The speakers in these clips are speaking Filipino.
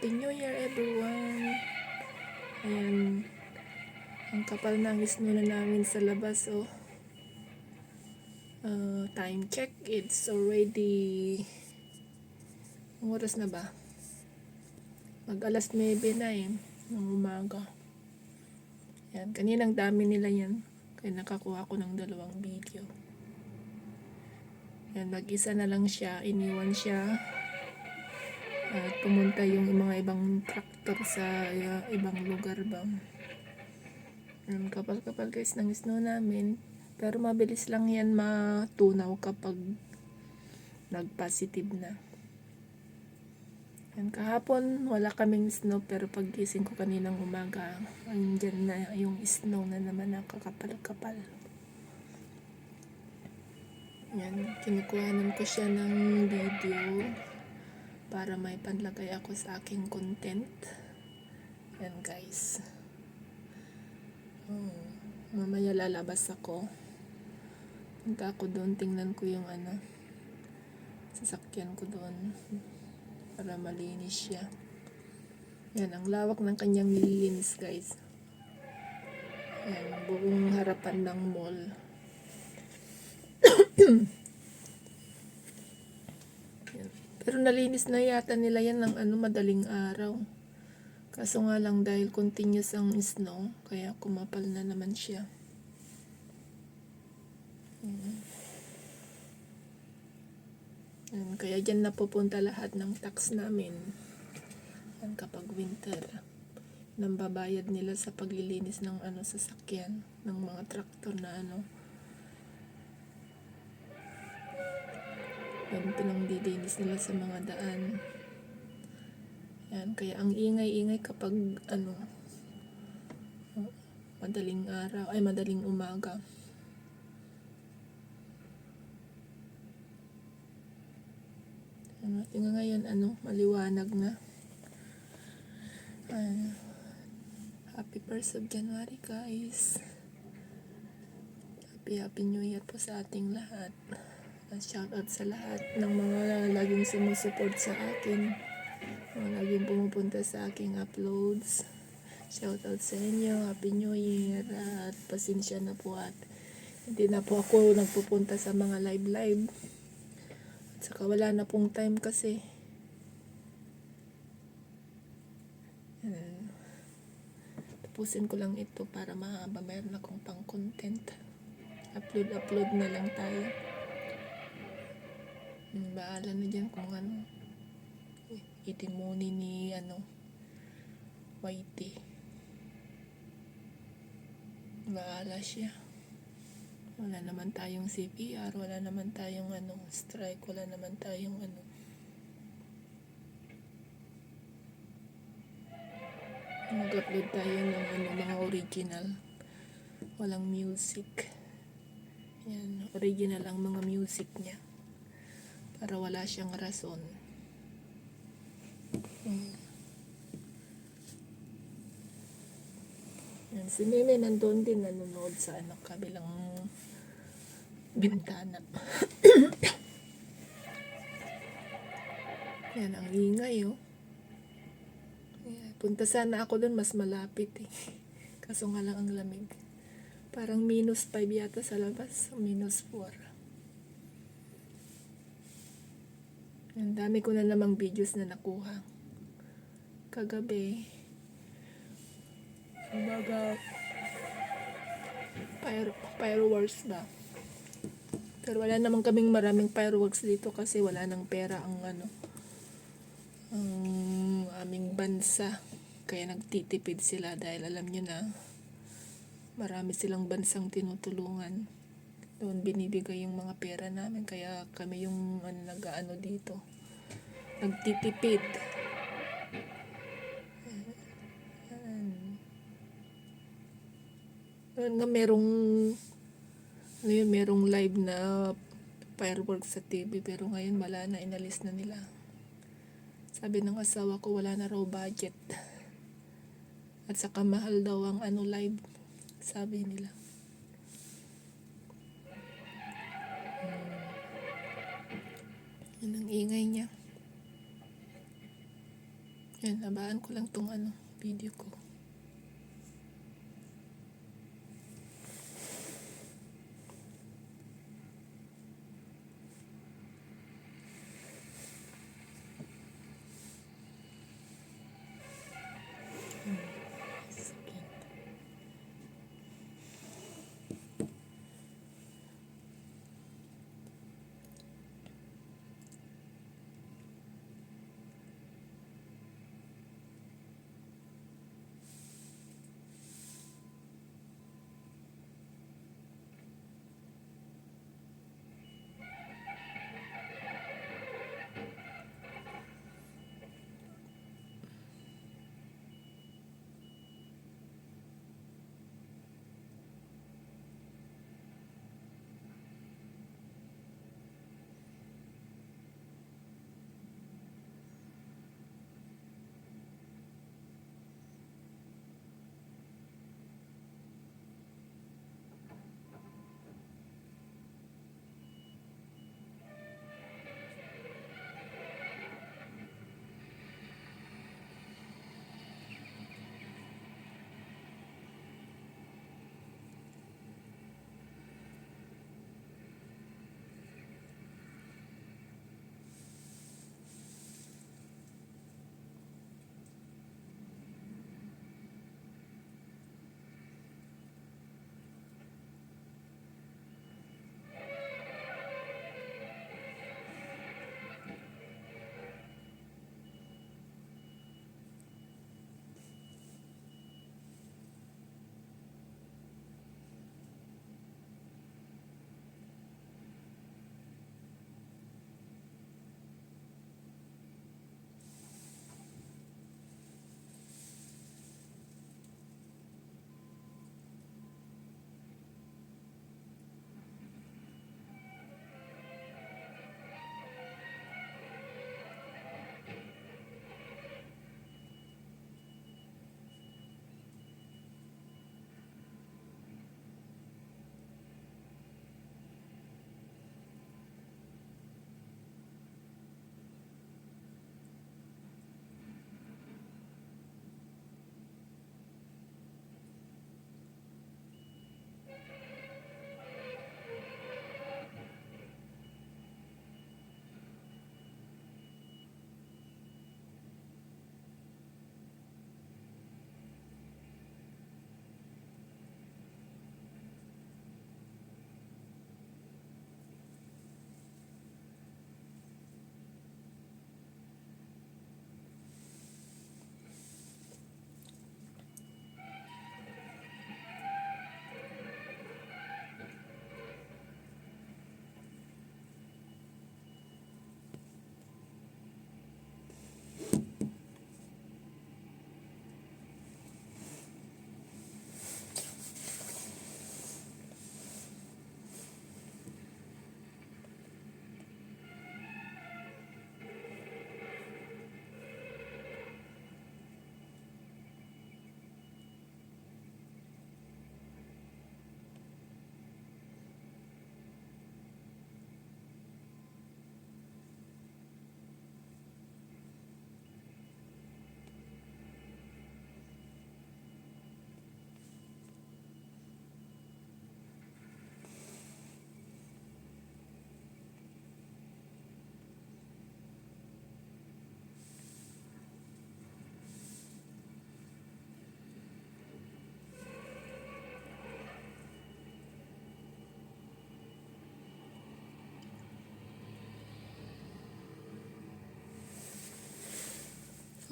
Happy New Year everyone! Ayan, ang kapal ng snow na namin sa labas. So, time check, it's already, ang oras na ba? Mag alas 9 na ng umaga. Ayan, kaninang dami nila yan. Kaya nakakuha ko ng 2 video. Ayan, mag-isa na lang siya, iniwan siya. At pumunta yung mga ibang tractor sa ibang lugar ba. Kapal-kapal guys ng snow namin. Pero mabilis lang yan matunaw kapag nag-positive na. Yan, kahapon wala kaming snow pero paggising ko kaninang umaga, andyan na yung snow na naman nakakapal-kapal. Yan, kinukuhanan ko siya ng video para may panlagay ako sa aking content. Yan guys. Mamaya lalabas ako. Punta ako doon, tingnan ko yung sasakyan ko doon para malinis siya. Yan, ang lawak ng kanyang nililinis guys. Yan, buong harapan ng mall. Pero nalinis na yata nila yan ng madaling araw. Kaso nga lang dahil continuous ang snow, kaya kumapal na naman siya. Yan, kaya dyan napupunta lahat ng tax namin. Yan, kapag winter, nambabayad nila sa paglilinis ng sasakyan, ng mga traktor na yan, pinangdilinis nila sa mga daan. Yan, kaya ang ingay-ingay kapag madaling araw, madaling umaga. Tingnan ngayon, maliwanag na. Happy 1st of January guys. Happy New Year po sa ating lahat. Shout out sa lahat ng mga laging sumusuport sa akin, mga laging pumupunta sa aking uploads. Shout out sa inyo, Happy New Year, at pasensya na po at hindi na po ako nagpupunta sa mga live. At saka wala na pong time kasi. Tapusin ko lang ito para mahaba, mayroon akong pang content. Upload na lang tayo. Bahala na dyan kung itimuni ni Whitey. Bahala siya. Wala naman tayong CPR, wala naman tayong strike, wala naman tayong mag-upload tayo ng mga original. Walang music. Yan, original ang mga music niya. Para wala siyang rason. Yan, si Meme nandun din, nanonood sa kabilang bintana. Yan, ang ingay Yan, punta sana ako dun, mas malapit Kaso nga lang ang lamig. Parang -5 yata sa labas, -4. Ang dami ko na namang videos na nakuha kagabi. Kumbaga fireworks ba, pero wala naman kaming maraming fireworks dito kasi wala nang pera ang aming bansa, kaya nagtitipid sila dahil alam nyo na marami silang bansang tinutulungan. Doon binibigay yung mga pera namin, kaya kami yung nag-aano dito, nagtitipid. Nga merong live na fireworks sa TV, pero ngayon wala na, inalis na nila. Sabi ng asawa ko wala na raw budget, at saka mahal daw ang live, sabi nila. Yan ang ingay niya. Yan, nabaan ko lang tong video ko. Sige.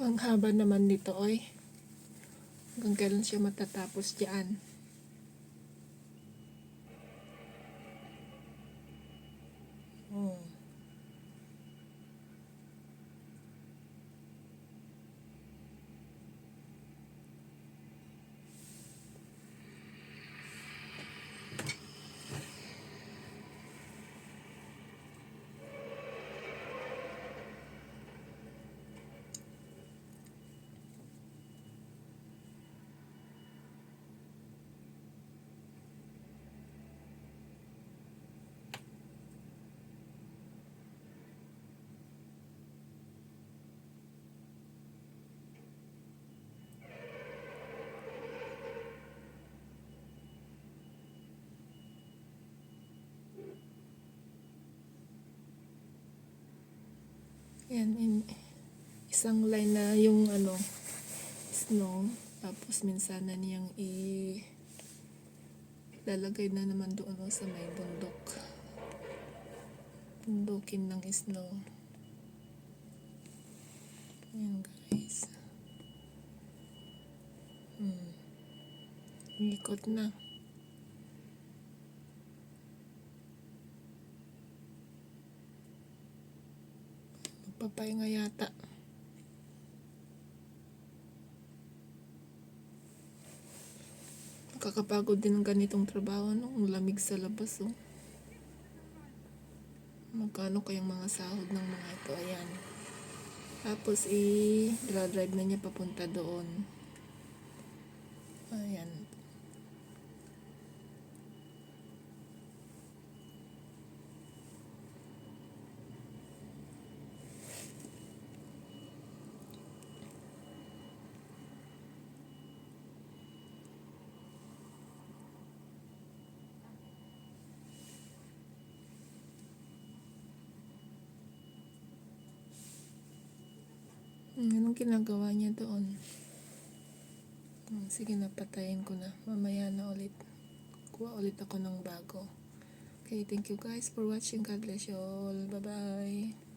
Ang haba naman nito, oy. Hanggang kailan siya matatapos diyan? Oh. Yan, isang line na yung ano, snow. Tapos minsan na niyang lalagay na naman doon sa may bundok. Bundukin ng snow. Ayan guys. Ikot na. Magpapahinga yata. Nakakapagod din ng ganitong trabaho, no? Ang lamig sa labas, oh. Magkano kayang mga sahod ng mga ito? Ayan. Tapos, drive na niya papunta doon. Ayan. Anong ginagawa niya doon? Sige, napatayin ko na. Mamaya na ulit. Kuha ulit ako ng bago. Okay, thank you guys for watching. God bless you all. Bye-bye.